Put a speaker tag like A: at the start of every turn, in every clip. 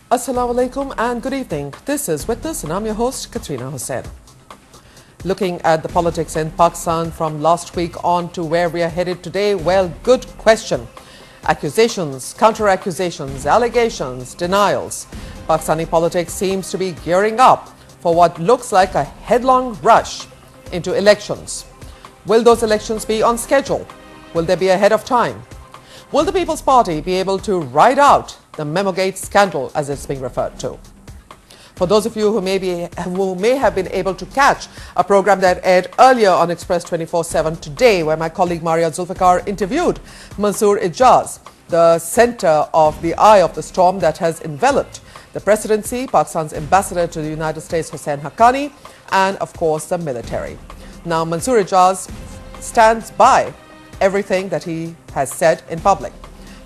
A: Assalamu alaikum and good evening. This is Witness and I'm your host, Quatrina Hossain. Looking at the politics in Pakistan from last week on to where we are headed today, well, good question. Accusations, counter-accusations, allegations, denials. Pakistani politics seems to be gearing up for what looks like a headlong rush into elections. Will those elections be on schedule? Will they be ahead of time? Will the People's Party be able to ride out the Memogate Scandal, as it's being referred to? For those of you who may have been able to catch a program that aired earlier on Express 24/7 today, where my colleague Maria Zulfikar interviewed Mansoor Ijaz, the center of the eye of the storm that has enveloped the presidency, Pakistan's ambassador to the United States, Hossain Haqqani, and of course the military. Now, Mansoor Ijaz stands by everything that he has said in public.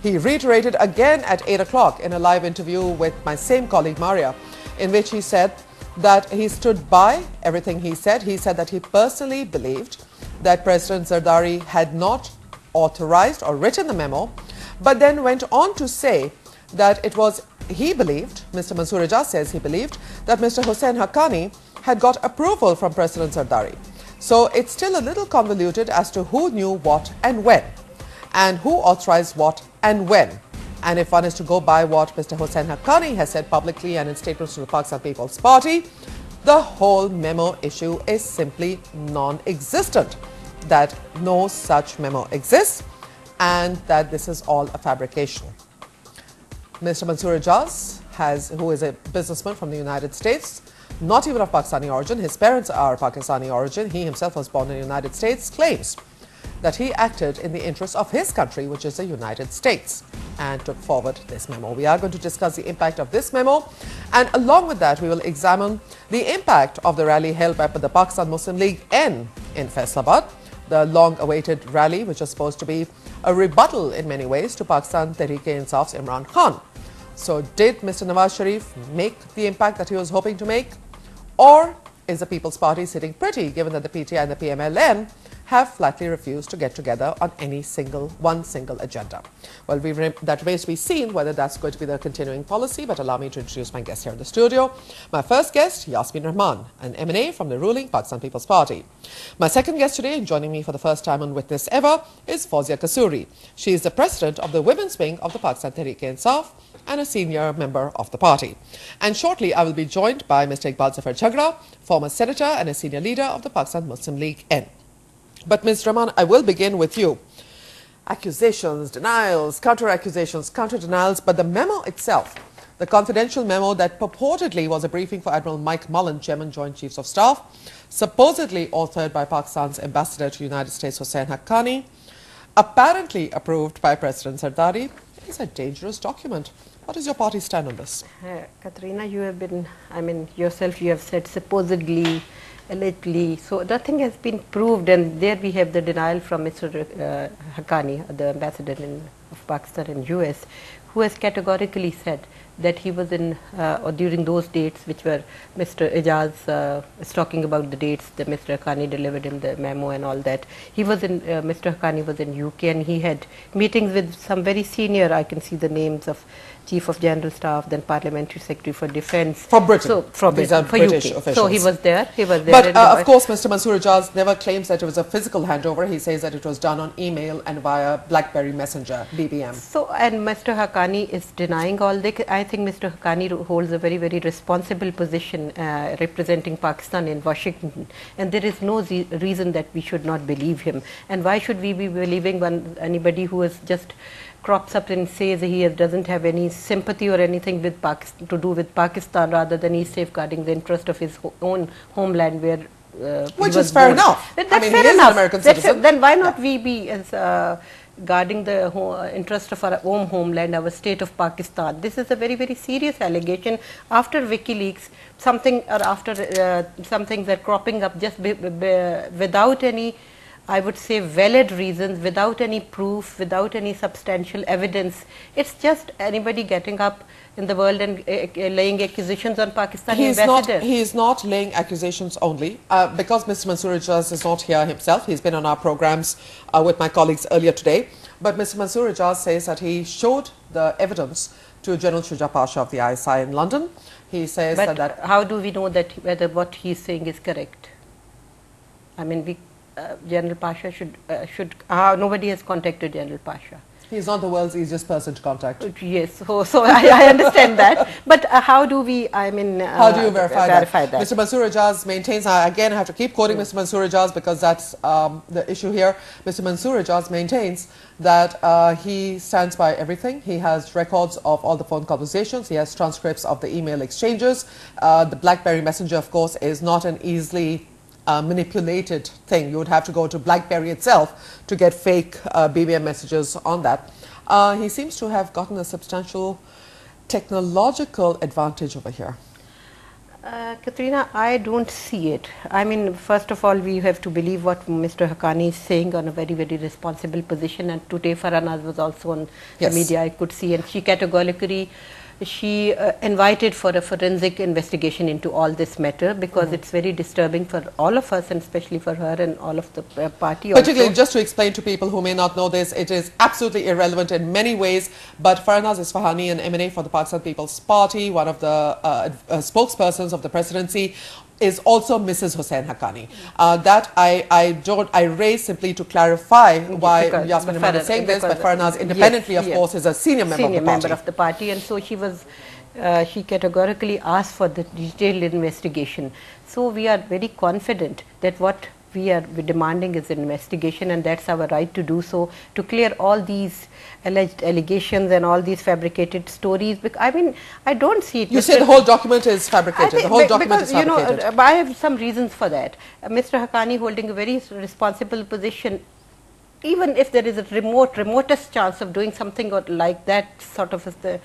A: He reiterated again at 8 o'clock in a live interview with my same colleague Maria, in which he said that he stood by everything he said. He said that he personally believed that President Zardari had not authorized or written the memo, but then went on to say that it was, he believed, Mr. Mansoor Ijaz says he believed, that Mr. Hossain Haqqani had got approval from President Zardari. So it's still a little convoluted as to who knew what and when, and who authorized what and when. And if one is to go by what Mr. Hossain Haqqani has said publicly and in statements to the Pakistan People's Party, the whole memo issue is simply non-existent, that no such memo exists and that this is all a fabrication. Mr. Mansoor Ijaz, who is a businessman from the United States, not even of Pakistani origin, his parents are Pakistani origin, he himself was born in the United States, claims that he acted in the interest of his country, which is the United States, and took forward this memo. We are going to discuss the impact of this memo, and along with that, we will examine the impact of the rally held by the Pakistan Muslim League N in Faisalabad, the long-awaited rally, which is supposed to be a rebuttal in many ways to Pakistan Tehreek-e-Insaf's Imran Khan. So did Mr. Nawaz Sharif make the impact that he was hoping to make? Or is the People's Party sitting pretty, given that the PTI and the PML-N have flatly refused to get together on one single agenda? Well, that remains to be seen whether that's going to be the continuing policy, but allow me to introduce my guest here in the studio. My first guest, Yasmeen Rehman, an MNA from the ruling Pakistan People's Party. My second guest today, and joining me for the first time on Witness Ever, is Fauzia Kasuri. She is the president of the Women's Wing of the Pakistan Tehreek-e-Insaf and a senior member of the party. And shortly, I will be joined by Mr. Zafar Jhagra, former senator and a senior leader of the Pakistan Muslim League N. But Ms. Rehman, I will begin with you. Accusations, denials, counter-accusations, counter-denials, but the memo itself, the confidential memo that purportedly was a briefing for Admiral Mike Mullen, Chairman Joint Chiefs of Staff, supposedly authored by Pakistan's ambassador to the United States, Hossain Haqqani, apparently approved by President Zardari, is a dangerous document. What does your party stand on this?
B: Quatrina, you have been, yourself you have said supposedly, allegedly, so nothing has been proved, and there we have the denial from Mr. Haqqani, the ambassador of Pakistan in US, who has categorically said that he was in, or during those dates which were, Mr. Ijaz is talking about the dates that Mr. Haqqani delivered him the memo and all that. He was in, Mr. Haqqani was in UK and he had meetings with some very senior, I can see the names of Chief of General Staff, then Parliamentary Secretary for Defence.
A: From Britain.
B: So, from
A: These are
B: for
A: British
B: UK.
A: officials.
B: So he was there.
A: But of course, Mr. Mansoor Ijaz never claims that it was a physical handover. He says that it was done on email and via BlackBerry Messenger, BBM.
B: So, and Mr. Haqqani is denying all this. I think Mr. Haqqani holds a very, very responsible position representing Pakistan in Washington. And there is no reason that we should not believe him. And why should we be believing anybody who is just crops up and says he doesn't have any sympathy or anything with Pakistan, to do with Pakistan, rather than he's safeguarding the interest of his own homeland, where
A: which is fair enough.
B: That's
A: I mean,
B: fair
A: he is
B: enough.
A: an American citizen.
B: Then why not we be as guarding the interest of our own homeland, our state of Pakistan? This is a very, very serious allegation. After WikiLeaks, something or after some things are cropping up just without any, I would say, valid reasons, without any proof, without any substantial evidence. It's just anybody getting up in the world and laying accusations on Pakistani ambassadors.
A: He is not laying accusations only. Because Mr. Mansoor Ijaz is not here himself, he's been on our programs with my colleagues earlier today. But Mr. Mansoor Ijaz says that he showed the evidence to General Shuja Pasha of the ISI in London. He says
B: but
A: that
B: how do we know that whether what he's saying is correct? I mean, General Pasha should nobody has contacted General Pasha.
A: He's not the world's easiest person to contact.
B: Yes, so I understand that. But how do we, I mean...
A: how do you verify that?
B: that?
A: Mr. Mansoor Ijaz maintains, again I have to keep quoting Mr. Mansoor Ijaz because that's the issue here. Mr. Mansoor Ijaz maintains that he stands by everything. He has records of all the phone conversations. He has transcripts of the email exchanges. The BlackBerry Messenger, of course, is not an easily manipulated thing. You would have to go to BlackBerry itself to get fake BBM messages on that. He seems to have gotten a substantial technological advantage over here.
B: Quatrina, I don't see it. I mean, first of all, we have to believe what Mr. Haqqani is saying on a very, very responsible position. And today Farhanaz was also on the media, I could see, and she categorically invited for a forensic investigation into all this matter, because it's very disturbing for all of us, and especially for her and all of the party.
A: Particularly,
B: also,
A: just to explain to people who may not know this, it is absolutely irrelevant in many ways, but Farhanaz Isfahani, an MNA for the Pakistan People's Party, one of the spokespersons of the presidency, is also Mrs. Hossain Haqqani. That I raise simply to clarify why Yasmeen Rehman is saying this, but Farhanaz independently, of course, is a senior member
B: of the party. And so she was, she categorically asked for the detailed investigation. So we are very confident that what we are demanding is an investigation, and that's our right to do so, to clear all these alleged allegations and all these fabricated stories. I mean, I don't see it.
A: You say the whole document is fabricated. The whole document is fabricated.
B: You know, I have some reasons for that. Mr. Haqqani holding a very responsible position, even if there is a remotest chance of doing something like that, sort of as the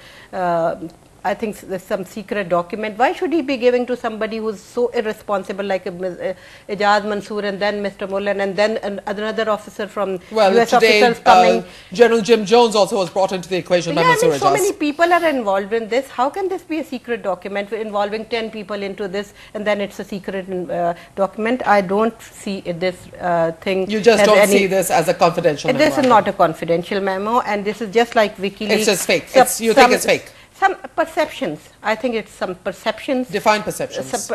B: I think there's some secret document. Why should he be giving to somebody who's so irresponsible like Ijaz Mansoor, and then Mr. Mullen, and then another officer from US
A: today,
B: officers coming?
A: General Jim Jones also was brought into the equation by Mansoor Ijaz.
B: So many people are involved in this. How can this be a secret document involving 10 people into this, and then it's a secret document? I don't see this thing.
A: You just don't see this as a confidential memo?
B: This is not a confidential memo, and this is just like WikiLeaks.
A: It's just fake. You think it's fake?
B: Some perceptions. I think it's some perceptions.
A: Define perceptions.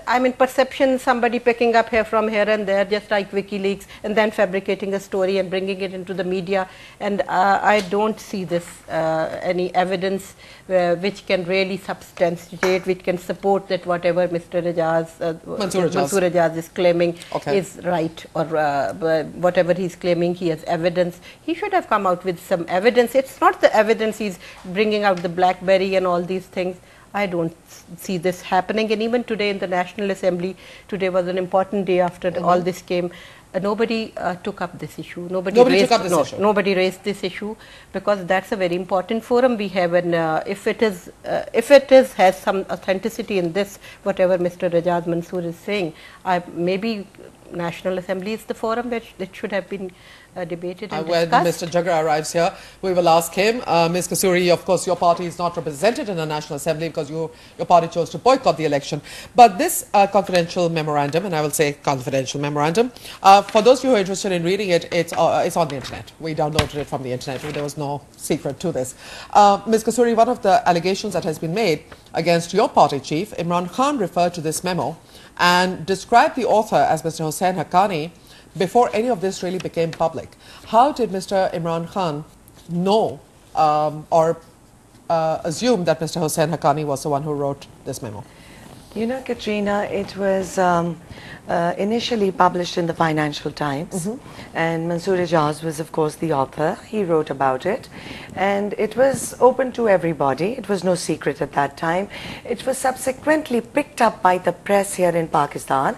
B: I mean, perceptions, somebody picking up here from here and there, just like WikiLeaks, and then fabricating a story and bringing it into the media. And I don't see this any evidence which can really substantiate, which can support that whatever Mr. Mansoor Ijaz is claiming is right, or whatever he's claiming, he has evidence. He should have come out with some evidence. It's not the evidence he's bringing out, the BlackBerry and all these things. I don't see this happening. And even today in the National Assembly, today was an important day after all this came. Nobody took up this issue. Nobody raised this issue, because that's a very important forum we have. And if it has some authenticity in this, whatever Mr. Ijaz Mansoor is saying, maybe National Assembly is the forum that should have been debated and
A: when
B: discussed.
A: Mr. Jhagra arrives here, we will ask him. Ms. Kasuri, of course, your party is not represented in the National Assembly because your party chose to boycott the election. But this confidential memorandum, and I will say confidential memorandum, for those of you who are interested in reading it, it's on the internet. We downloaded it from the internet. There was no secret to this. Ms. Kasuri, one of the allegations that has been made against your party chief, Imran Khan, referred to this memo and described the author as Mr. Hossain Haqqani before any of this really became public. How did Mr. Imran Khan know or assume that Mr. Hossain Haqqani was the one who wrote this memo?
C: You know, Quatrina, it was initially published in the Financial Times, and Mansoor Ijaz was, of course, the author. He wrote about it, and it was open to everybody. It was no secret at that time. It was subsequently picked up by the press here in Pakistan.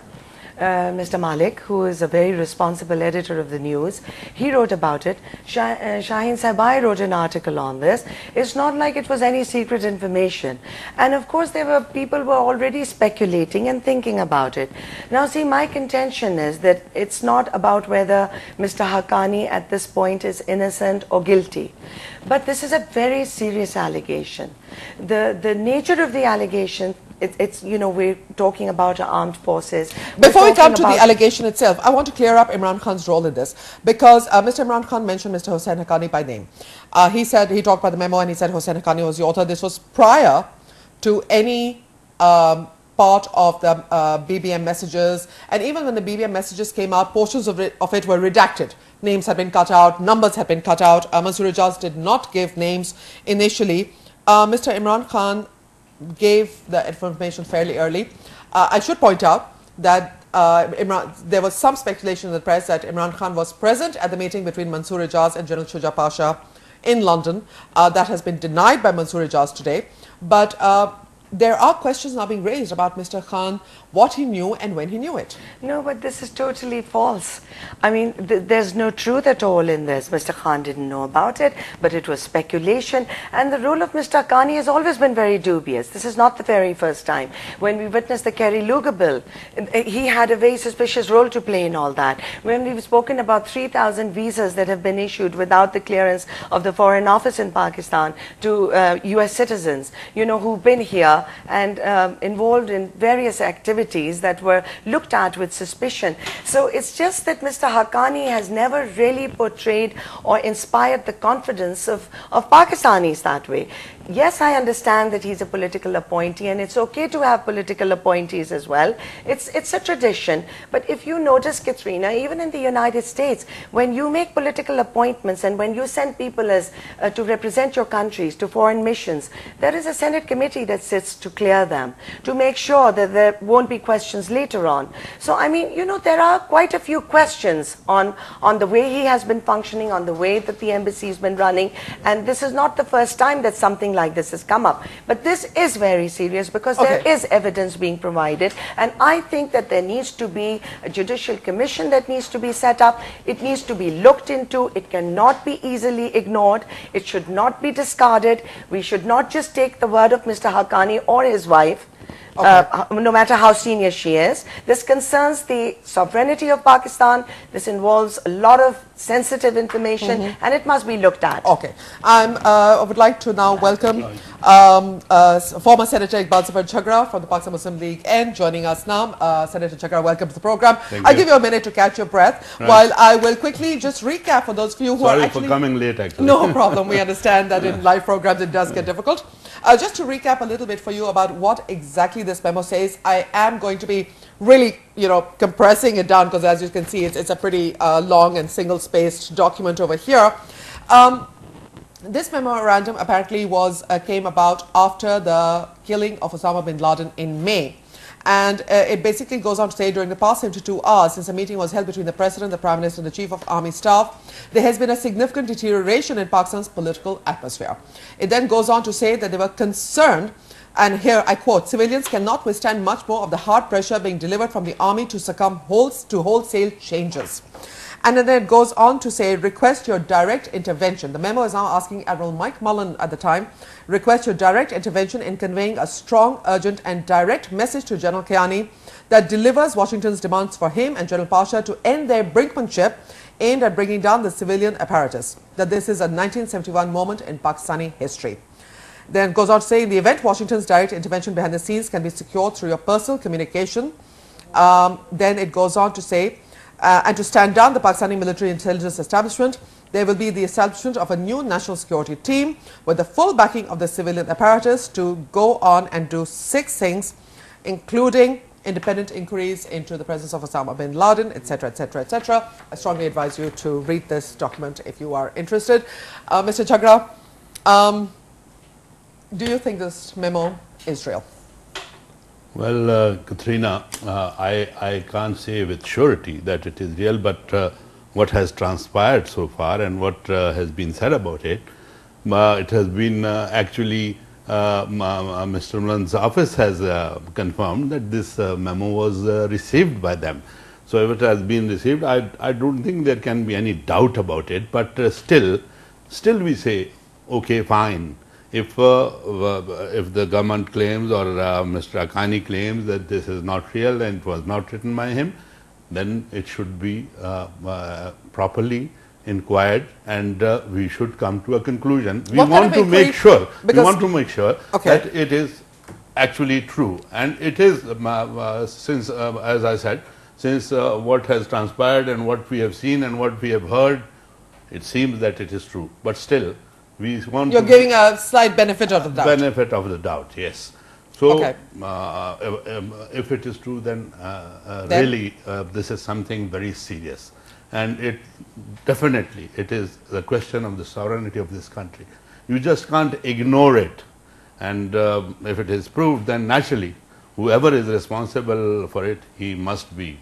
C: Mr. Malik, who is a very responsible editor of the news, he wrote about it. Shaheen Sabai wrote an article on this. It's not like it was any secret information. And of course, people were already speculating and thinking about it. Now, see, my contention is that it's not about whether Mr. Haqqani at this point is innocent or guilty. But this is a very serious allegation. The nature of the allegation it's you know, we're talking about our armed forces.
A: Before we come to the allegation itself, I want to clear up Imran Khan's role in this, because Mr. Imran Khan mentioned Mr. Hossain Haqqani by name. He said, he talked about the memo and he said Hossain Haqqani was the author. This was prior to any part of the BBM messages, and even when the BBM messages came out, portions of it were redacted. Names had been cut out, numbers had been cut out. Mansoor Ijaz did not give names initially. Mr. Imran Khan gave the information fairly early. I should point out that there was some speculation in the press that Imran Khan was present at the meeting between Mansoor Ijaz and General Shuja Pasha in London. That has been denied by Mansoor Ijaz today. But there are questions now being raised about Mr. Khan, what he knew and when he knew it.
C: No, but this is totally false. I mean, there's no truth at all in this. Mr. Khan didn't know about it, but it was speculation. And the role of Mr. Haqqani has always been very dubious. This is not the very first time. When we witnessed the Kerry Lugar bill, he had a very suspicious role to play in all that. When we've spoken about 3,000 visas that have been issued without the clearance of the Foreign Office in Pakistan to US citizens, you know, who've been here and involved in various activities that were looked at with suspicion. So it's just that Mr. Haqqani has never really portrayed or inspired the confidence of Pakistanis that way. Yes, I understand that he's a political appointee, and it's okay to have political appointees as well. It's a tradition. But if you notice, Quatrina, even in the United States, when you make political appointments and when you send people as to represent your countries to foreign missions, there is a Senate committee that sits to clear them, to make sure that there won't be questions later on. So, I mean, you know, there are quite a few questions on the way he has been functioning, on the way that the embassy has been running, and this is not the first time that something like this has come up. But this is very serious because there is evidence being provided, and I think that there needs to be a judicial commission that needs to be set up. It needs to be looked into. It cannot be easily ignored. It should not be discarded. We should not just take the word of Mr. Haqqani or his wife, no matter how senior she is. This concerns the sovereignty of Pakistan. This involves a lot of sensitive information, and it must be looked at.
A: Okay. I would like to now welcome former Senator Zafar Jhagra from the Pakistan Muslim League N joining us now. Senator Jhagra, welcome to the program. I'll give you a minute to catch your breath while I will quickly just recap for those of you who are actually...
D: Sorry for coming late, actually.
A: No problem. We understand that in live programs it does get difficult. Just to recap a little bit for you about what exactly this memo says, I am going to be really, you know, compressing it down because, as you can see, it's a pretty long and single-spaced document over here. This memorandum apparently came about after the killing of Osama bin Laden in May. And it basically goes on to say, during the past 72 hours since a meeting was held between the President, the Prime Minister and the Chief of Army Staff, there has been a significant deterioration in Pakistan's political atmosphere. It then goes on to say that they were concerned, and here I quote, civilians cannot withstand much more of the hard pressure being delivered from the army to succumb to wholesale changes. And then it goes on to say, request your direct intervention. The memo is now asking Admiral Mike Mullen at the time, request your direct intervention in conveying a strong, urgent and direct message to General Kiani that delivers Washington's demands for him and General Pasha to end their brinkmanship aimed at bringing down the civilian apparatus. That this is a 1971 moment in Pakistani history. Then it goes on to say, in the event Washington's direct intervention behind the scenes can be secured through your personal communication. Then it goes on to say, and to stand down the Pakistani military intelligence establishment, there will be the establishment of a new national security team with the full backing of the civilian apparatus to go on and do 6 things, including independent inquiries into the presence of Osama bin Laden, etc., etc., etc. I strongly advise you to read this document if you are interested. Mr. Jhagra, do you think this memo is real?
D: Well, Quatrina, I can't say with surety that it is real, but what has transpired so far and what has been said about it, it has been actually Mr. Mullen's office has confirmed that this memo was received by them. So if it has been received, I don't think there can be any doubt about it, but still we say, okay, fine. If the government claims or Mr. Haqqani claims that this is not real and it was not written by him, then it should be properly inquired, and we should come to a conclusion. We want to make sure that it is actually true, and it is since, as I said, since what has transpired and what we have seen and what we have heard, it seems that it is true. But still, we want
A: You're
D: to
A: giving a slight benefit of the doubt.
D: benefit of the doubt, yes. So,
A: Okay.
D: if it is true, then really this is something very serious, and it definitely it is the question of the sovereignty of this country. You just can't ignore it, and if it is proved, then naturally whoever is responsible for it, he must be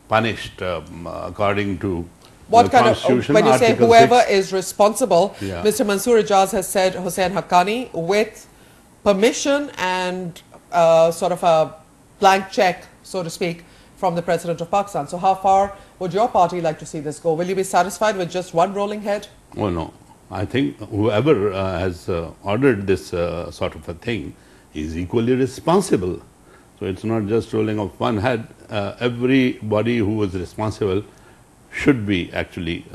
D: punished according to
A: What
D: the
A: kind
D: Constitution.
A: of, when you say
D: Article
A: whoever
D: 6.
A: is responsible,
D: Yeah.
A: Mr. Mansoor Ijaz has said Hossain Haqqani with permission and sort of a blank check, so to speak, from the President of Pakistan. So how far would your party like to see this go? Will you be satisfied with just one rolling head?
D: Oh no, I think whoever has ordered this sort of a thing is equally responsible. So it's not just rolling of one head. Everybody who was responsible should be actually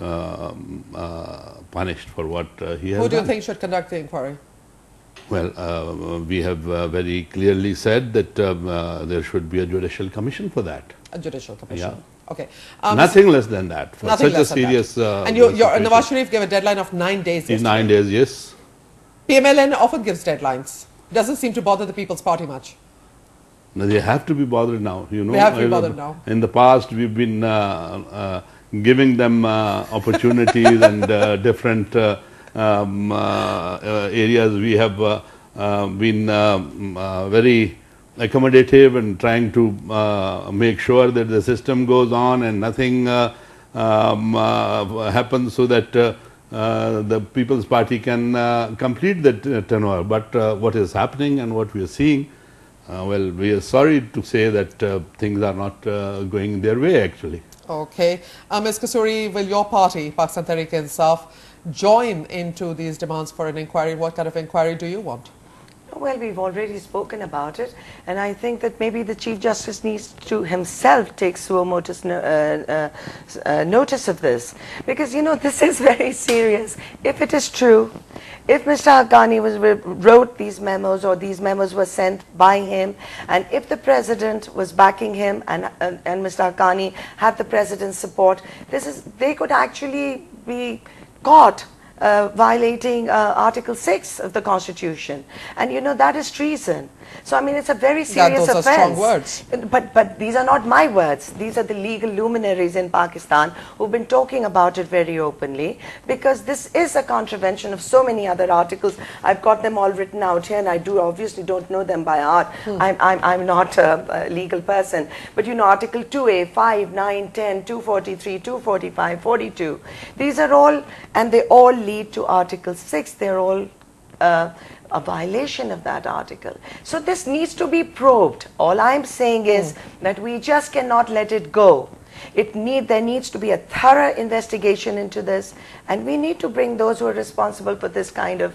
D: punished for what he has
A: Who do you
D: done.
A: think should conduct the inquiry?
D: Well, we have very clearly said that there should be a judicial commission for that.
A: A judicial commission.
D: Yeah.
A: Okay.
D: Nothing less than that for
A: nothing
D: such a
A: less than that.
D: serious.
A: And your
D: situation.
A: Nawaz Sharif gave a deadline of 9 days.
D: In
A: yesterday.
D: 9 days, yes.
A: PML-N often gives deadlines. Doesn't seem to bother the People's Party much.
D: No, they have to be bothered now. You know,
A: They have to be bothered now.
D: In the past, we've been giving them opportunities and different areas. We have been very accommodative and trying to make sure that the system goes on and nothing happens, so that the People's Party can complete that tenure. But what is happening and what we are seeing, well, we are sorry to say that things are not going their way, actually.
A: Okay. Ms. Kasuri, will your party, Pakistan Tehreek-e-Insaf, join into these demands for an inquiry? What kind of inquiry do you want?
C: Well, we've already spoken about it, and I think that maybe the Chief Justice needs to himself take suo motus notice of this, because, you know, this is very serious. If it is true, if Mr. Haqqani wrote these memos, or these memos were sent by him, and if the President was backing him and Mr. Haqqani had the President's support, they could actually be caught violating Article 6 of the Constitution, and you know that is treason. So I mean, it's a very serious
A: those
C: offense.
A: are strong words.
C: But these are not my words. These are the legal luminaries in Pakistan who've been talking about it very openly, because this is a contravention of so many other articles. I've got them all written out here, and I obviously don't know them by heart. I'm not a legal person, but you know, Article 2A, 5, 9, 10, 243, 245, 42. These are all, and they all lead to Article 6. They're all a violation of that article. So this needs to be probed. All I'm saying is that we just cannot let it go. There needs to be a thorough investigation into this, and we need to bring those who are responsible for this kind of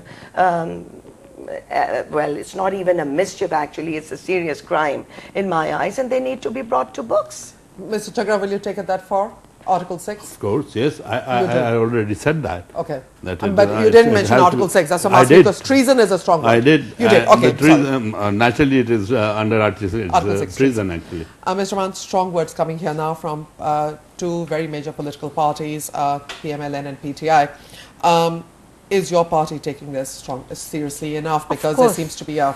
C: well, it's not even a mischief, actually, it's a serious crime in my eyes, and they need to be brought to books.
A: Mr. Jhagra, will you take it that far? Article 6?
D: Of course, yes. I already said that.
A: Okay.
D: That
A: But you didn't mention Article 6. That's what I'm asking, because treason is a strong word.
D: I did.
A: You did. Okay.
D: Treason, naturally, it is under Article 6 treason, actually.
A: Mr. Rahman, strong words coming here now from two very major political parties, PML-N and PTI. Is your party taking this seriously enough? Because there seems to be a...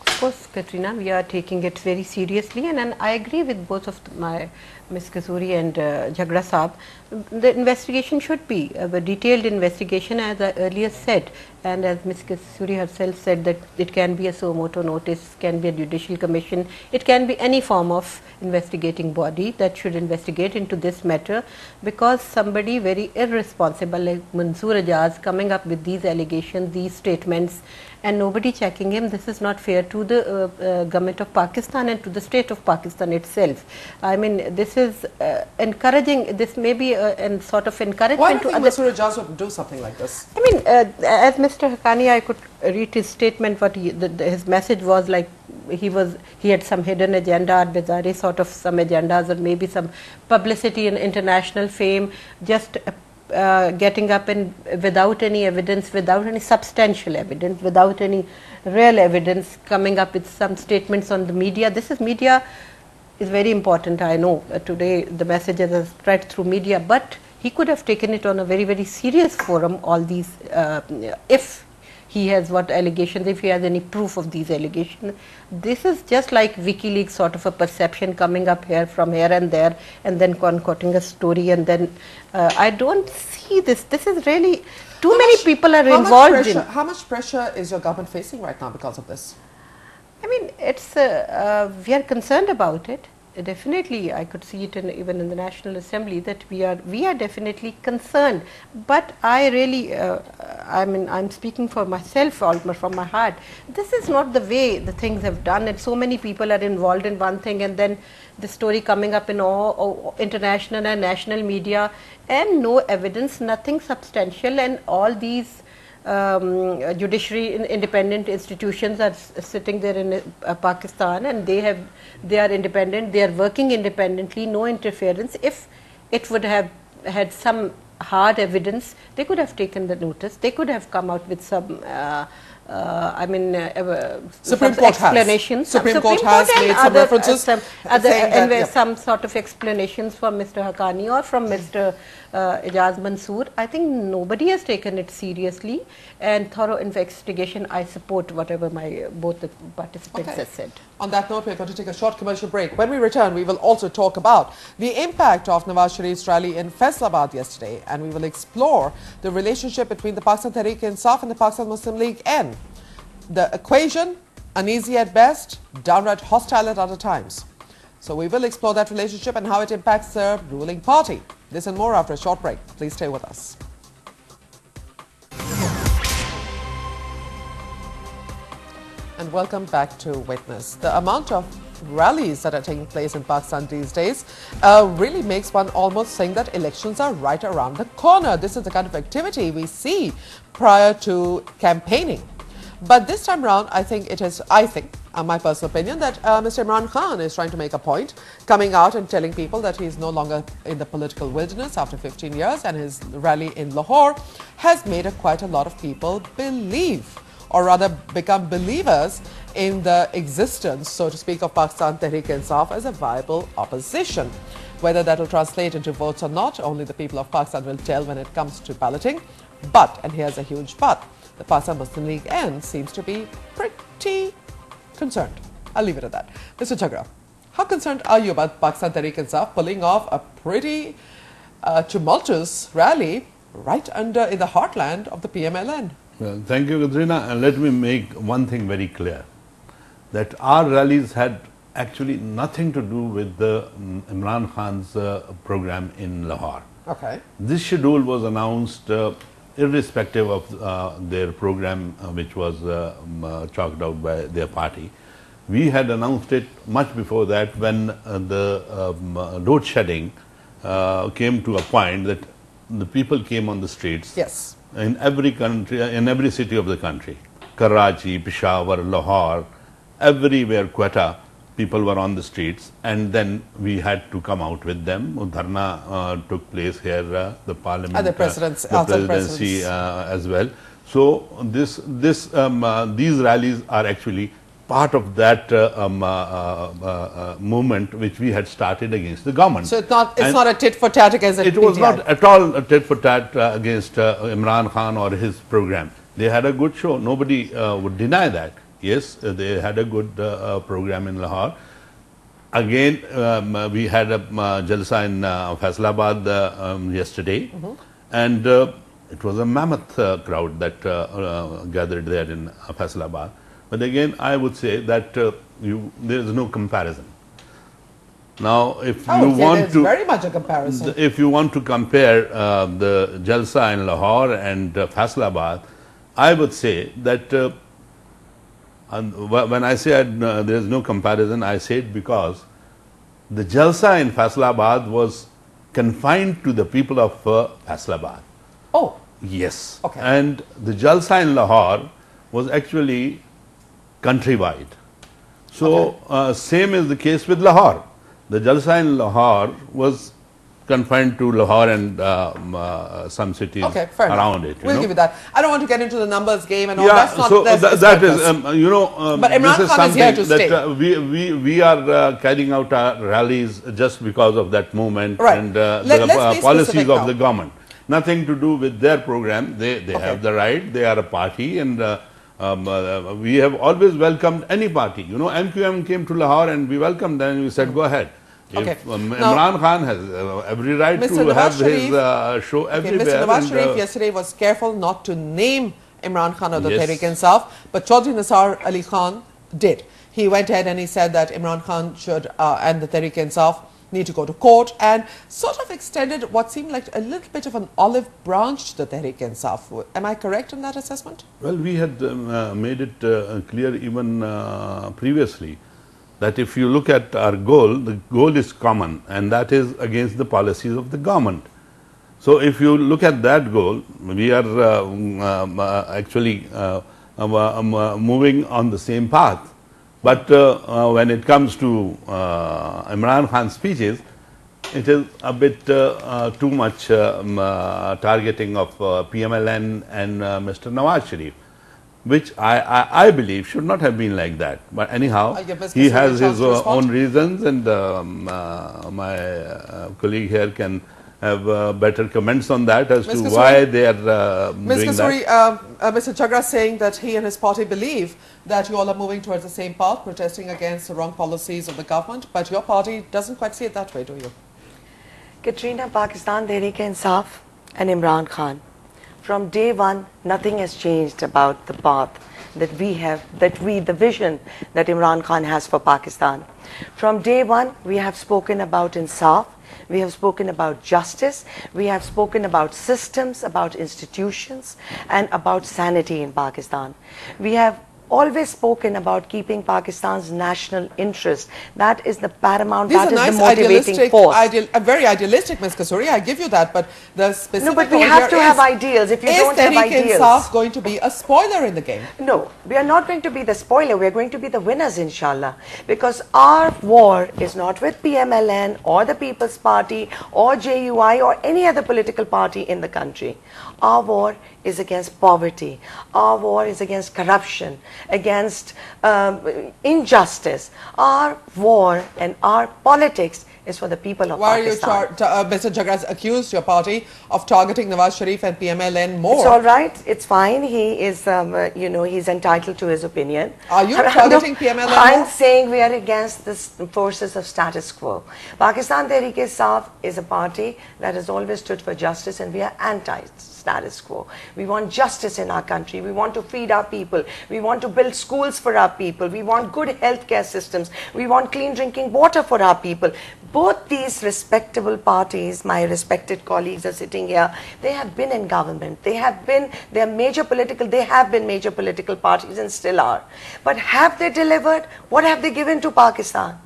B: Of course, Quatrina, we are taking it very seriously, and I agree with both of my Ms. Kasuri and Jhagra Saab. The investigation should be a detailed investigation, as I earlier said, and as Ms. Kasuri herself said, that it can be a suo motu notice, can be a judicial commission, it can be any form of investigating body that should investigate into this matter, because somebody very irresponsible like Mansoor Ijaz coming up with these allegations, these statements, and nobody checking him, this is not fair to the government of Pakistan and to the state of Pakistan itself. I mean, this is encouraging, this may be a sort of encouragement
A: Why do you
B: to
A: think
B: others.
A: Mansoor Ijaz would do something like this?
B: I mean, as Mr. Haqqani, I could read his statement, what his message was like. He had some hidden agenda, bizarre sort of some agendas, or maybe some publicity and international fame, just getting up and without any evidence, without any substantial evidence, without any real evidence, coming up with some statements on the media. This is media is very important. I know today the messages are spread through media, but he could have taken it on a very, very serious forum, all these, if he has what allegations, if he has any proof of these allegations. This is just like WikiLeaks sort of a perception coming up here from here and there, and then concocting a story, and then I don't see this. This is really, too many people are involved in.
A: How much pressure is your government facing right now because of this?
B: I mean, it's, we are concerned about it. Definitely, I could see it even in the National Assembly that we are definitely concerned. But I really, I mean, I'm speaking for myself, almost from my heart. This is not the way the things have done, and so many people are involved in one thing, and then the story coming up in all international and national media, and no evidence, nothing substantial, and all these judiciary independent institutions are sitting there in Pakistan, and they are independent, they are working independently, no interference. If it would have had some hard evidence, they could have taken the notice, they could have come out with some I mean,
A: Supreme Court
B: explanations.
A: Supreme Court has made some references,
B: some sort of explanations from Mr. Haqqani or from Mr. Ijaz Mansoor. I think nobody has taken it seriously, and thorough investigation. I support whatever both the participants have said.
A: On that note, we're going to take a short commercial break. When we return, we will also talk about the impact of Nawaz Sharif's rally in Faisalabad yesterday, and we will explore the relationship between the Pakistan Tehreek-e-Insaf and the Pakistan Muslim League N. The equation, uneasy at best, downright hostile at other times. So we will explore that relationship and how it impacts the ruling party. This and more after a short break. Please stay with us. And welcome back to Witness. The amount of rallies that are taking place in Pakistan these days really makes one almost think that elections are right around the corner. This is the kind of activity we see prior to campaigning. But this time around, I think, my personal opinion, that Mr. Imran Khan is trying to make a point, coming out and telling people that he is no longer in the political wilderness after 15 years, and his rally in Lahore has made quite a lot of people believe, or rather become believers in the existence, so to speak, of Pakistan Tehreek-e-Insaf as a viable opposition. Whether that will translate into votes or not, only the people of Pakistan will tell when it comes to balloting. But, and here's a huge but, the Pakistan Muslim League N seems to be pretty concerned. I'll leave it at that. Mr. Jhagra, how concerned are you about Pakistan Tehreek-e-Insaf pulling off a pretty tumultuous rally right in the heartland of the PML-N?
D: Well, thank you, Quatrina. And let me make one thing very clear, that our rallies had actually nothing to do with the Imran Khan's program in Lahore.
A: Okay.
D: This schedule was announced irrespective of their program, which was chalked out by their party. We had announced it much before that, when the load shedding came to a point that the people came on the streets.
A: Yes.
D: In every country, in every city of the country, Karachi, Peshawar, Lahore, everywhere, Quetta, people were on the streets, and then we had to come out with them. Dharna took place here, the parliament,
A: and the
D: presidency as well. So these rallies are actually part of that movement which we had started against the government.
A: So it's not a tit for tat against the
D: PTI. It was not at all a tit for tat against Imran Khan or his program. They had a good show. Nobody would deny that. Yes, they had a good program in Lahore. Again, we had a jalsa in Faisalabad yesterday, and it was a mammoth crowd that gathered there in Faisalabad. But again, I would say that there is no comparison. Now, if you want to,
A: very much a comparison.
D: If you want to compare the jalsa in Lahore and Faisalabad, I would say that. And when I say there is no comparison, I say it because the jalsa in Faisalabad was confined to the people of Faisalabad.
A: Oh.
D: Yes.
A: Okay.
D: And the jalsa in Lahore was actually countrywide. So, same is the case with Lahore. The jalsa in Lahore was confined to Lahore and some cities around it.
A: We'll give you that. I don't want to get into the numbers game and all.
D: Yeah,
A: That's not,
D: so that is,
A: but Imran
D: this is
A: Khan is here to
D: something
A: stay.
D: that we are carrying out our rallies just because of that movement and
A: Let's
D: the policies of
A: now.
D: the government. Nothing to do with their program. They have the right. They are a party, and we have always welcomed any party. MQM came to Lahore and we welcomed them and we said, go ahead. If Imran Khan has every right to have his show everywhere.
A: Mr. Nawaz Sharif yesterday was careful not to name Imran Khan or the Tehreek-e-Insaf, but Chaudhry Nisar Ali Khan did. He went ahead and he said that Imran Khan should and the Tehreek-e-Insaf need to go to court, and sort of extended what seemed like a little bit of an olive branch to the Tehreek-e-Insaf. Am I correct in that assessment?
D: Well, we had made it clear even previously that if you look at our goal, the goal is common, and that is against the policies of the government. So if you look at that goal, we are actually moving on the same path. But when it comes to Imran Khan's speeches, it is a bit too much targeting of PML-N and Mr. Nawaz Sharif, which I believe should not have been like that. But anyhow, he has his own reasons, and my colleague here can have better comments on that as to why they are doing that.
A: Mr. Jhagra saying that he and his party believe that you all are moving towards the same path, protesting against the wrong policies of the government, but your party doesn't quite see it that way, do you?
C: Quatrina, Pakistan Tehreek-e-Insaf and Imran Khan. From day one, nothing has changed about the path that we have, the vision that Imran Khan has for Pakistan. From day one, we have spoken about Insaf. We have spoken about justice, we have spoken about systems, about institutions, and about sanity in Pakistan. We have always spoken about keeping Pakistan's national interest. That is the paramount, that is the motivating force.
A: Very idealistic, Ms. Kasuri, I give you that, but the specific...
C: No, but we have to have ideals. If you don't have ideals...
A: Is Tehreek-e-Insaf going to be a spoiler in the game?
C: No, we are not going to be the spoiler. We are going to be the winners, inshallah. Because our war is not with PML-N or the People's Party or JUI or any other political party in the country. Our war is against poverty. Our war is against corruption, against injustice. Our war and our politics is for the people of Pakistan.
A: Why are you, Mr. Jhagra has accused your party of targeting Nawaz Sharif and PML-N more?
C: It's all right. It's fine. He is, he's entitled to his opinion.
A: Are you targeting PML-N more?
C: I'm saying we are against the forces of status quo. Pakistan Tehreek-e-Insaf is a party that has always stood for justice, and we are anti-status quo. We want justice in our country. We want to feed our people. We want to build schools for our people. We want good healthcare systems. We want clean drinking water for our people. Both these respectable parties, my respected colleagues are sitting here, they have been in government. They have been major political parties and still are. But have they delivered? What have they given to Pakistan?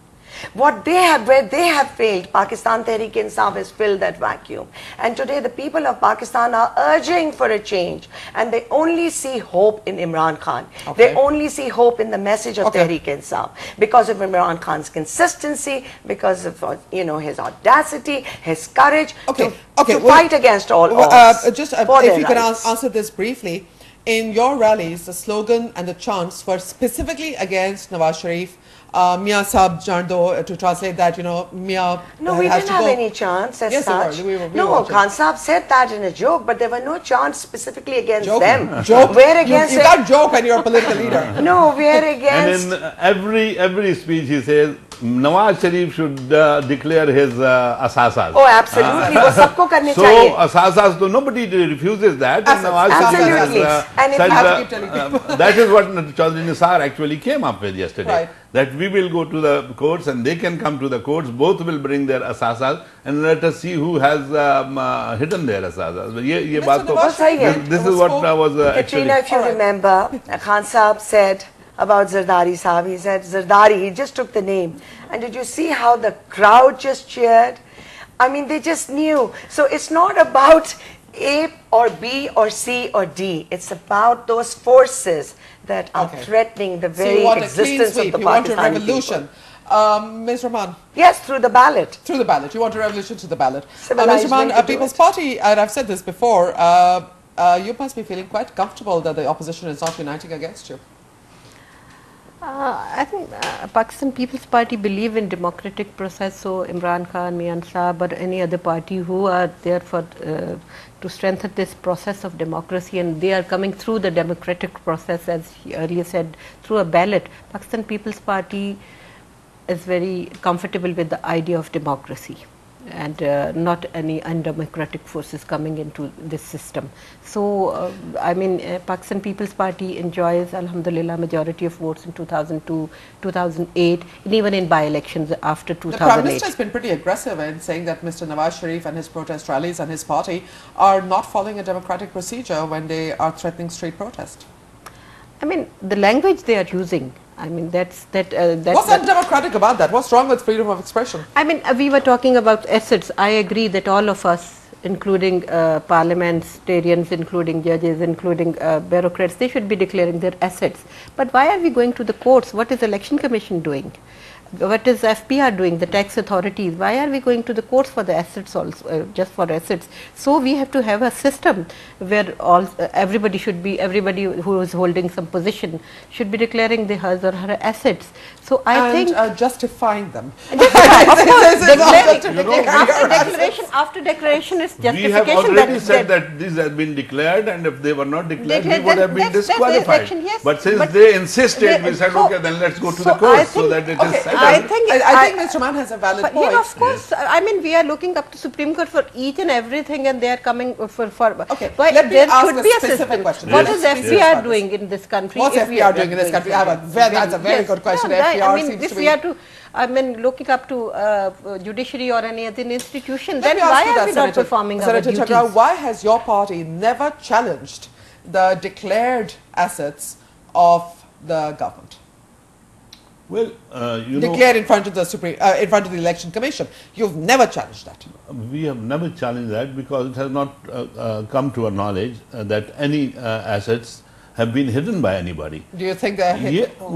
C: What they have, where they have failed, Pakistan Tehreek-e-Insaf has filled that vacuum. And today the people of Pakistan are urging for a change, and they only see hope in Imran Khan. They only see hope in the message of Tehreek-e-Insaf because of Imran Khan's consistency, because of his audacity, his courage to fight against all odds.
A: If you can answer this briefly, in your rallies, the slogan and the chants were specifically against Nawaz Sharif. Mia Sab Jardo, to translate that, Mia.
C: No, we didn't have any chants as such. No, Khan Saab said that in a joke, but there were no chants specifically against them.
A: Joke. We're against you can't joke when you're a political leader.
C: No, we're against.
D: And in every speech he says, Nawaz Sharif should declare his asasas.
C: Oh, absolutely.
D: So, asasas, nobody refuses that. And Nawaz
C: absolutely.
D: Sharif said, that is what Chaudhry Nisar actually came up with yesterday.
A: Right.
D: That we will go to the courts and they can come to the courts. Both will bring their asasas and let us see who has hidden their asasas. This is what was actually.
C: Quatrina, if you remember, Khan Saab said about Zardari Saab, he said Zardari, he just took the name. And did you see how the crowd just cheered? I mean, they just knew. So it's not about A or B or C or D. It's about those forces that are threatening the very existence of the Pakistani
A: You want a revolution. Ms. Rehman.
C: Yes, through the ballot.
A: Through the ballot. You want a revolution through the ballot.
C: Civilized
A: Ms. Rehman,
C: way to do
A: People's
C: it.
A: Party, and I've said this before, you must be feeling quite comfortable that the opposition is not uniting against you.
B: I think Pakistan People's Party believe in democratic process, so Imran Khan, Mian Saab or any other party who are there for to strengthen this process of democracy, and they are coming through the democratic process, as he earlier said, through a ballot. Pakistan People's Party is very comfortable with the idea of democracy and not any undemocratic forces coming into this system. So, I mean, Pakistan People's Party enjoys, alhamdulillah, majority of votes in 2002, 2008, and even in by-elections after 2008.
A: The Prime Minister has been pretty aggressive in saying that Mr. Nawaz Sharif and his protest rallies and his party are not following a democratic procedure when they are threatening street protest.
B: I mean, the language they are using, I mean, that's
A: What's undemocratic about that? What's wrong with freedom of expression?
B: I mean, we were talking about assets. I agree that all of us, including parliamentarians, including judges, including bureaucrats, they should be declaring their assets. But why are we going to the courts? What is the Election Commission doing? What is FPR doing, the tax authorities? Why are we going to the courts for the assets also, just for assets? So we have to have a system where everybody who is holding some position should be declaring his or her assets. So I think
A: justifying them.
B: of course, after declaration is justification.
D: We have already said that these have been declared, and if they were not declared, we would have been disqualified.
B: Yes,
D: but since they insisted, we said, okay, then let's go to the courts so that it is settled.
A: I think Mr. Mann has a valid point.
B: Yeah, of course. Yes. I mean, we are looking up to Supreme Court for each and everything, and they are coming for
A: okay,
B: let me ask
A: a specific question.
B: What is FPR doing in this country?
A: What's FPR doing in this country? That's a very good question. FPR seems to be...
B: I mean, looking up to judiciary or any other institution, then why are we not performing our duties?
A: Senator Jhagra, why has your party never challenged the declared assets of the government?
D: Well,
A: declared in front of the Election Commission. You've never challenged that.
D: We have never challenged that because it has not come to our knowledge that any assets have been hidden by anybody.
A: Do you think they're hidden?
D: Yeah,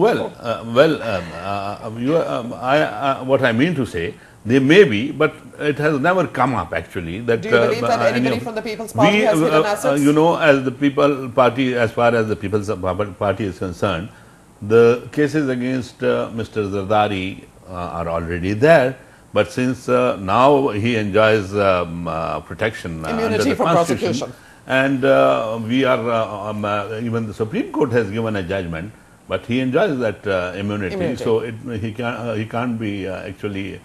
D: what I mean to say, they may be, but it has never come up actually. That,
A: do you believe that anybody from the People's Party has hidden assets?
D: You know, as the People's Party, as far as the People's Party is concerned, the cases against Mr. Zardari are already there, but since now he enjoys protection
A: immunity
D: under the
A: from
D: Constitution,
A: prosecution,
D: and we are even the Supreme Court has given a judgment, but he enjoys that immunity. So he can't be actually.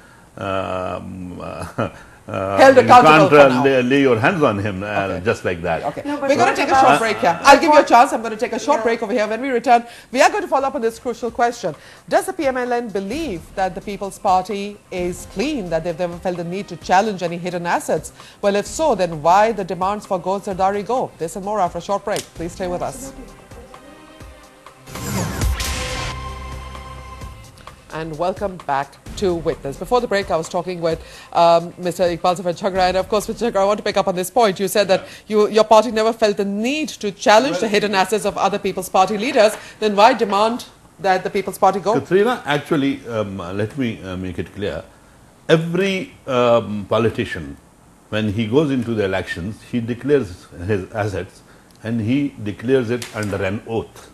A: Held accountable
D: you can't lay your hands on him just like that.
A: Okay. No, we're going to take a short break here. I'll give you a chance. I'm going to take a short break over here. When we return, we are going to follow up on this crucial question. Does the PML-N believe that the People's Party is clean, that they've never felt the need to challenge any hidden assets? Well, if so, then why the demands for Go Zardari Go? This and more after a short break. Please stay with us. And welcome back to Witness. Before the break, I was talking with Mr. Zafar Jhagra, and of course, Mr. Jhagra, I want to pick up on this point. You said that your party never felt the need to challenge the hidden assets of other People's Party leaders. Then why demand that the People's Party go?
D: Quatrina, actually, let me make it clear. Every politician, when he goes into the elections, he declares his assets and he declares it under an oath.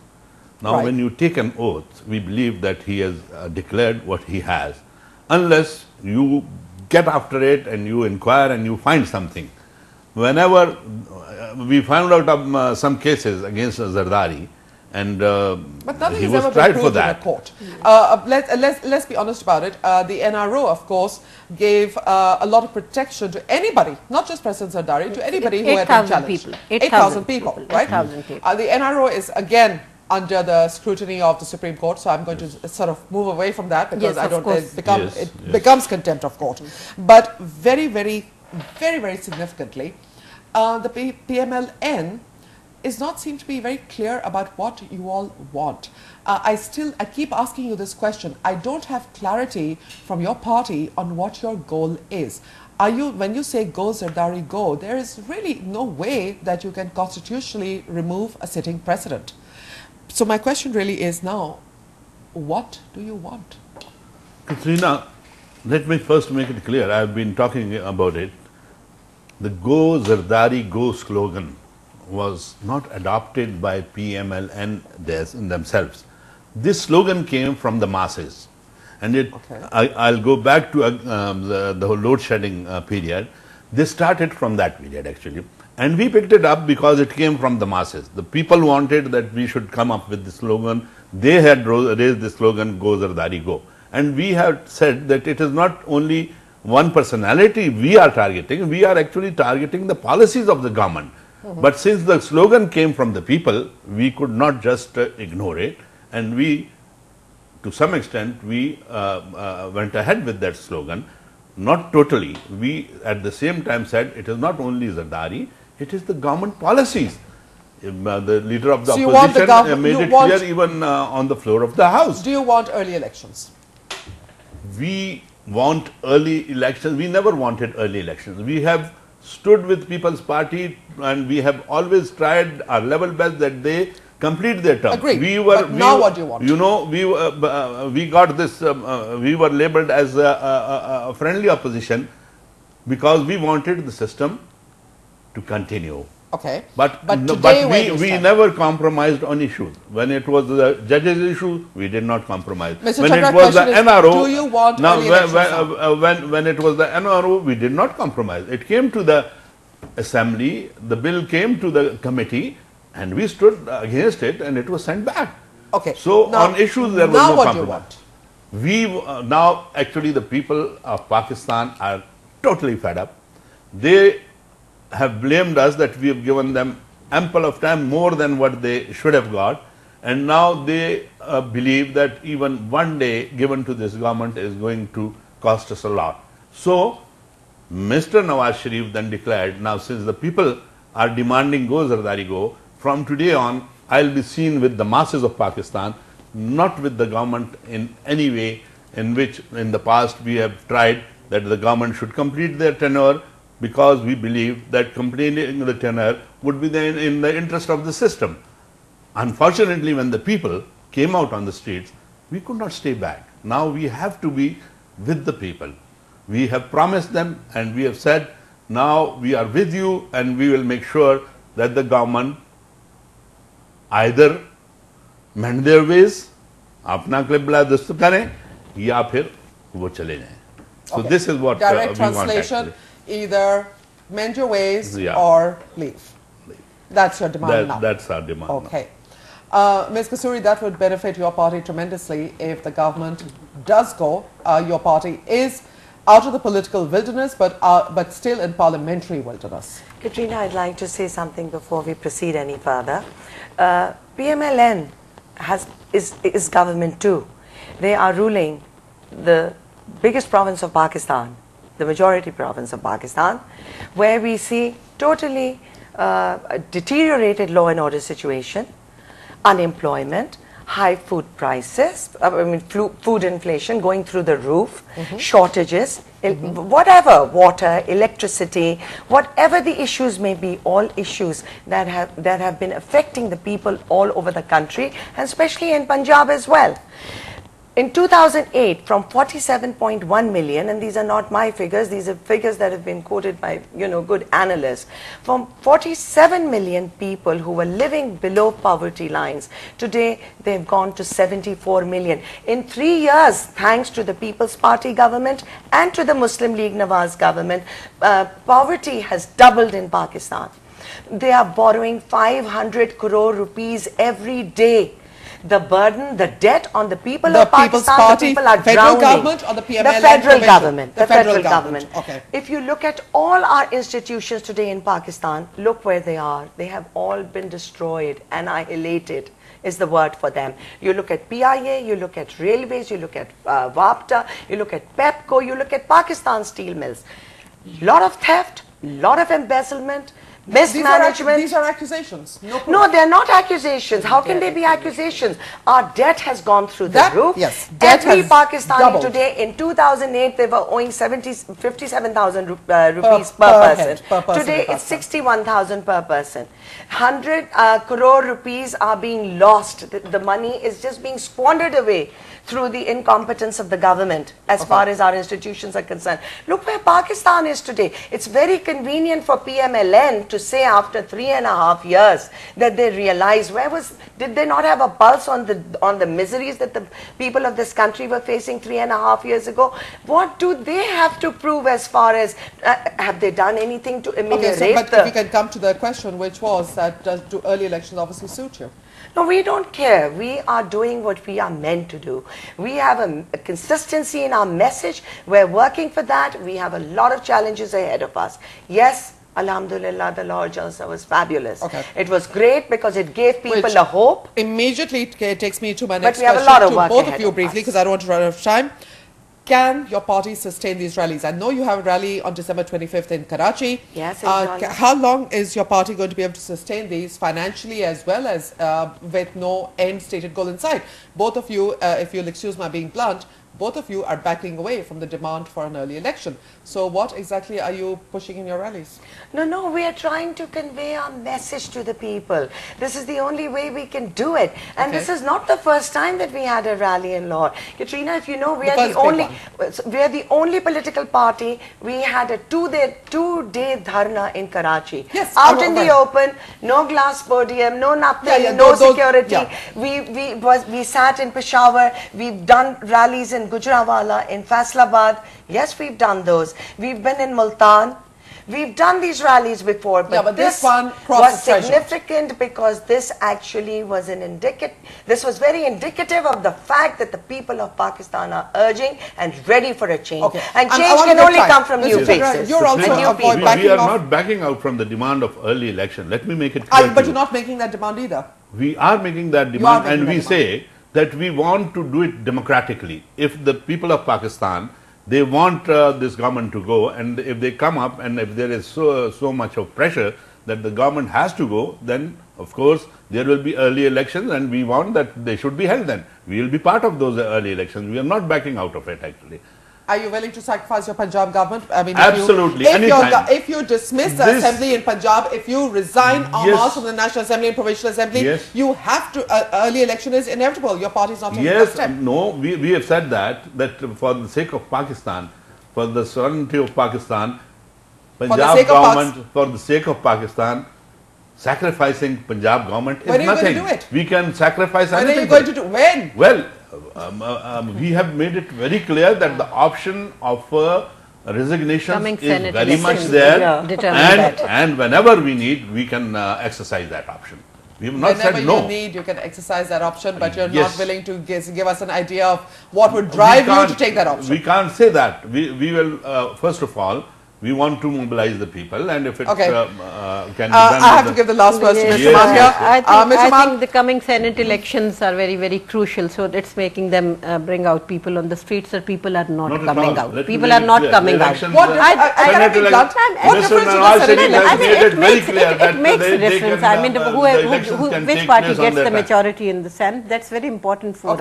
D: Now, when you take an oath, we believe that he has declared what he has. Unless you get after it and you inquire and you find something. Whenever we found out of some cases against Zardari, and
A: but nothing
D: he
A: has
D: was
A: ever
D: tried
A: been
D: for
A: proved
D: that.
A: in a court. Let's be honest about it. The NRO, of course, gave a lot of protection to anybody, not just President Zardari, to anybody who had been challenged. 8,000 people, right?
B: 8,000 people.
A: The NRO is again under the scrutiny of the Supreme Court, so I'm going to sort of move away from that because I don't. It becomes contempt of court. But very, very significantly, the PML-N is not seem to be very clear about what you all want. I keep asking you this question. I don't have clarity from your party on what your goal is. When you say go Zardari go, there is really no way that you can constitutionally remove a sitting president. So my question really is now, what do you want?
D: Quatrina, let me first make it clear. I have been talking about it. The Go Zardari Go slogan was not adopted by PML-N themselves. This slogan came from the masses. And I'll go back to the whole load shedding period. They started from that period actually. And we picked it up because it came from the masses. The people wanted that we should come up with the slogan. They had raised the slogan, Go Zardari Go. And we have said that it is not only one personality we are targeting, we are actually targeting the policies of the government. But since the slogan came from the people, we could not just ignore it. And we, to some extent, we went ahead with that slogan. Not totally. We at the same time said it is not only Zardari, it is the government policies. The leader of the opposition made it clear even on the floor of the House.
A: Do you want early elections?
D: We want early elections. We never wanted early elections. We have stood with People's Party and we have always tried our level best that they complete their term.
A: Agreed. Now what do you want?
D: You know, we got this, we were labeled as a friendly opposition because we wanted the system to continue.
A: Okay.
D: But we never compromised on issues. When it was the judges' issue, we did not compromise.
A: Mr.
D: When
A: Jhagra,
D: it was the NRO,
A: do you want early elections
D: when it was the NRO, we did not compromise. It came to the assembly, the bill came to the committee, and we stood against it, and it was sent back.
A: Okay.
D: So now, on issues there was no compromise.
A: Do you want?
D: Now actually the people of Pakistan are totally fed up. They have blamed us that we have given them ample of time, more than what they should have got, and now they believe that even one day given to this government is going to cost us a lot. So Mr. Nawaz Sharif then declared, now since the people are demanding Go Zardari Go, from today on I'll be seen with the masses of Pakistan, not with the government in any way in which in the past we have tried that the government should complete their tenure, because we believe that completing the tenure would be in the interest of the system. Unfortunately, when the people came out on the streets, we could not stay back. Now we have to be with the people. We have promised them and we have said, now we are with you and we will make sure that the government either mend their ways, apna qibla durst kare, ya phir wo chale jaye. So this is what
A: direct
D: we
A: translation,
D: want actually.
A: Either mend your ways or leave. That's your demand now.
D: That's our demand.
A: Okay. Ms. Kasuri, that would benefit your party tremendously if the government does go. Your party is out of the political wilderness, but still in parliamentary wilderness.
C: Quatrina, I'd like to say something before we proceed any further. PML-N is government too. They are ruling the biggest province of Pakistan, the majority province of Pakistan, where we see totally deteriorated law and order situation, unemployment, high food prices, food inflation going through the roof, shortages, whatever, water, electricity, whatever the issues may be, all issues that have been affecting the people all over the country, and especially in Punjab as well. In 2008, from 47.1 million, and these are not my figures, these are figures that have been quoted by, good analysts, from 47 million people who were living below poverty lines, today they've gone to 74 million. In 3 years, thanks to the People's Party government and to the Muslim League Nawaz government, poverty has doubled in Pakistan. They are borrowing 500 crore rupees every day. The burden, the debt on the people of Pakistan, the people are drowning.
A: Federal government or the PML?
C: The federal government.
A: The federal government. Okay.
C: If you look at all our institutions today in Pakistan, look where they are. They have all been destroyed, annihilated is the word for them. You look at PIA, you look at railways, you look at WAPTA, you look at PEPCO, you look at Pakistan steel mills. Lot of theft, lot of embezzlement. mismanagement.
A: These are accusations. No proof.
C: No, they're not accusations. How can they be accusations? Our debt has gone through the roof.
A: Yes, debt
C: Every
A: has
C: Pakistani
A: doubled.
C: today, in 2008, they were owing 57,000 rupees per person. Today, it's 61,000 per person. 100 crore rupees are being lost. The money is just being squandered away through the incompetence of the government as far as our institutions are concerned. Look where Pakistan is today. It's very convenient for PML-N to say after 3.5 years that they realize did they not have a pulse on the miseries that the people of this country were facing 3.5 years ago? What do they have to prove as far as, have they done anything to ameliorate
A: but if you can come to the question, which was that do early elections obviously suit you?
C: No, we don't care. We are doing what we are meant to do. We have a consistency in our message. We're working for that. We have a lot of challenges ahead of us. Yes, Alhamdulillah, the Lahore Jalsa was fabulous.
A: Okay.
C: It was great because it gave people a hope.
A: Immediately takes me to my next
C: we have
A: question
C: a lot of
A: to
C: work
A: both
C: ahead
A: of you
C: of
A: briefly,
C: us.
A: because I don't want to run out of time. Can your party sustain these rallies? I know you have a rally on December 25th in Karachi.
C: Yes,
A: how long is your party going to be able to sustain these financially as well as with no end stated goal in sight? Both of you, if you'll excuse my being blunt, both of you are backing away from the demand for an early election. So what exactly are you pushing in your rallies?
C: No, we are trying to convey our message to the people. This is the only way we can do it. And this is not the first time that we had a rally in Lahore. Quatrina, if you know, we are the only political party. We had a two-day dharna in Karachi.
A: Yes,
C: out in the open, no glass podium, no nothing, no security. We sat in Peshawar. We've done rallies in Gujranwala, in Faisalabad. Yes, we've done those. We've been in Multan. We've done these rallies before, but
A: this one
C: was significant because this actually was this was very indicative of the fact that the people of Pakistan are urging and ready for a change.
A: Okay.
C: And change can only come from new faces.
A: You're also
D: we are not backing out from the demand of early election. Let me make it clear.
A: But you're not making that demand either.
D: We are making that demand, and we say that we want to do it democratically. If the people of Pakistan, they want this government to go, and if they come up and if there is so much of pressure that the government has to go, then of course there will be early elections, and we want that they should be held then. We will be part of those early elections. We are not backing out of it actually.
A: Are you willing to sacrifice your Punjab government? I mean,
D: absolutely.
A: If you dismiss the assembly in Punjab, if you resign en masse from the National Assembly and Provincial Assembly, you have to, early election is inevitable. Your party is not taking that step.
D: No, we have said that for the sake of Pakistan, for the sovereignty of Pakistan, Punjab government, for the sake of Pakistan, sacrificing Punjab government is nothing.
A: When are you going to do it?
D: We can sacrifice anything.
A: When are you going to do? When?
D: Well, we have made it very clear that the option of resignation is very much there, and whenever we need, we can exercise that option. We have not said no.
A: Whenever you need, you can exercise that option, but you're not willing to give us an idea of what would drive you to take that option.
D: We can't say that. We will, first of all, we want to mobilize the people, and if it can be done.
A: I have to give the last person, Mr. Mann here.
B: I think the coming Senate elections are very, very crucial. So it's making them bring out people on the streets, or people are not coming out. People are not coming out.
D: It
B: makes a difference. I mean, which party gets the majority in the Senate? That's very important for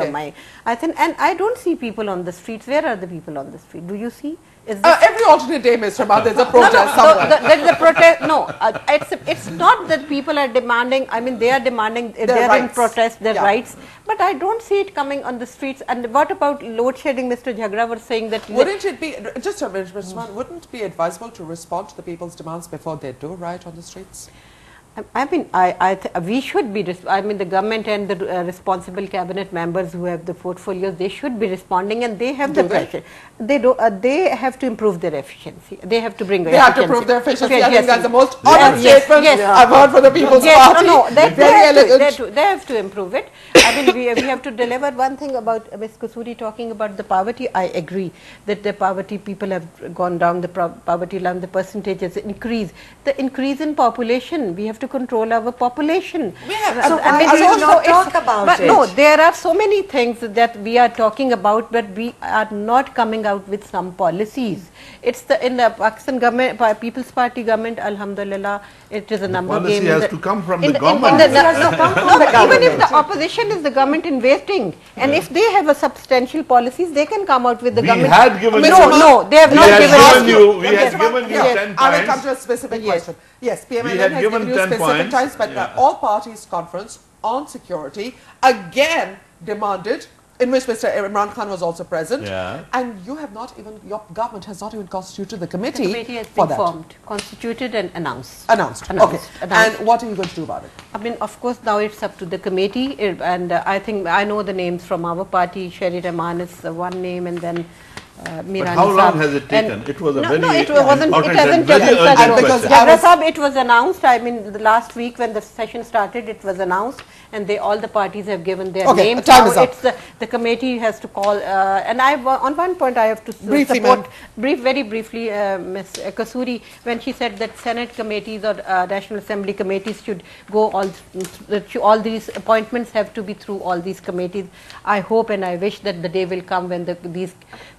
B: I think, and I don't see people on the streets. Where are the people on the street? Do you see?
A: Every alternate day, Mr. Mann, there's a protest somewhere.
B: There's a protest. No, it's not that people are demanding. I mean, they are demanding. They're in protest, their rights. But I don't see it coming on the streets. And what about load shedding? Mr. Jhagra was saying that.
A: Wouldn't it be just a minute, Mr. Mann? Wouldn't it be advisable to respond to the people's demands before they do riot on the streets?
B: I mean, we should be. I mean, the government and the responsible cabinet members who have the portfolios, they should be responding, and they have the pressure. They do. They have to improve their efficiency. They have to bring.
A: They have to improve their efficiency. I think that's the most honest statement I've heard from the People's Party.
B: They have to improve it. I mean, we have to deliver. One thing about Ms. Kasuri talking about the poverty, I agree that the poverty, people have gone down. The poverty line, the percentage has increased. The increase in population, we have to control our population.
A: We have,
C: So why do you not talk about
B: but
C: it?
B: No, there are so many things that we are talking about, but we are not coming out with some policies. It's in the Pakistan government, People's Party government, alhamdulillah, it is a number
E: policy
B: game.
E: has to come from the government.
B: Even if the opposition is the government investing, and if they have a substantial policies, they can come out with the government.
E: We had given
B: No, they have not given us.
E: We had given you 10
A: I will come
E: points.
A: to a specific question. Yes, PML-N
E: We had
A: has
E: given
A: given you
E: 10
A: specific
E: points.
A: times, but
E: Yeah.
A: all parties conference on security again demanded, in which Mr. Imran Khans was also present,
E: Yeah.
A: and you have not even, your government has not even constituted the
B: The
A: committee,
B: committee has
A: for
B: been
A: that.
B: formed, constituted and announced.
A: Announced. Okay.
B: Announced.
A: And what are you going to do about it?
B: I mean, of course, now it's up to the committee, and I think I know the names from our party. Yasmeen Rehman is one name, and then
E: But how long has it taken? It was a very
B: it wasn't. It
E: important
B: hasn't
E: and very
B: taken
E: urgent
B: such long.
A: because
E: question.
B: Jhagra Sahab, it was announced. I mean, the last week when the session started, it was announced, and all the parties have given their
A: Okay,
B: names.
A: time
B: Now
A: is up.
B: it's the committee has to call. And on one point, I have to
A: Briefly,
B: support very briefly, Ms. Kasuri, when she said that Senate committees or National Assembly committees should go all these appointments have to be through all these committees. I hope and I wish that the day will come when these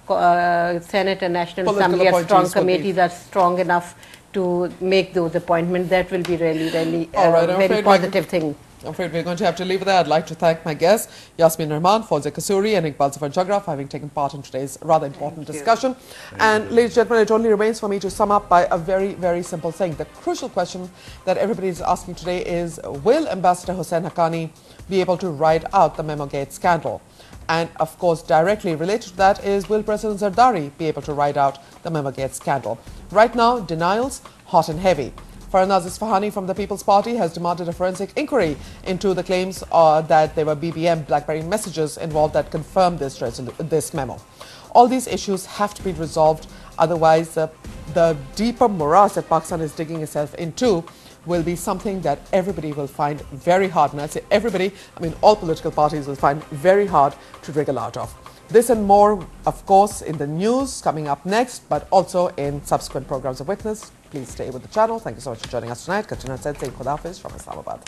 B: Senate and National
A: Political
B: Assembly are strong
A: appointees will be-
B: committees are strong enough to make those appointments. That will be really
A: All right, I'm
B: very
A: afraid
B: positive thing.
A: I'm afraid we're going to have to leave it there. I'd like to thank my guests, Yasmeen Rehman, Fauzia Kasuri and Zafar Jhagra for having taken part in today's rather important discussion. And ladies and gentlemen, it only remains for me to sum up by a very simple thing. The crucial question that everybody is asking today is, will Ambassador Hossain Haqqani be able to ride out the Memogate scandal? And of course, directly related to that is, will President Zardari be able to ride out the Memogate scandal? Right now, denials, hot and heavy. Farnaz Isfahani from the People's Party has demanded a forensic inquiry into the claims that there were BBM, BlackBerry messages involved that confirmed this memo. All these issues have to be resolved, otherwise the deeper morass that Pakistan is digging itself into will be something that everybody will find very hard, and I say everybody, I mean all political parties will find very hard to wriggle out of. This and more, of course, in the news coming up next, but also in subsequent programs of Witness. Please stay with the channel. Thank you so much for joining us tonight. Quatrina said, say Khuda Hafiz from Islamabad.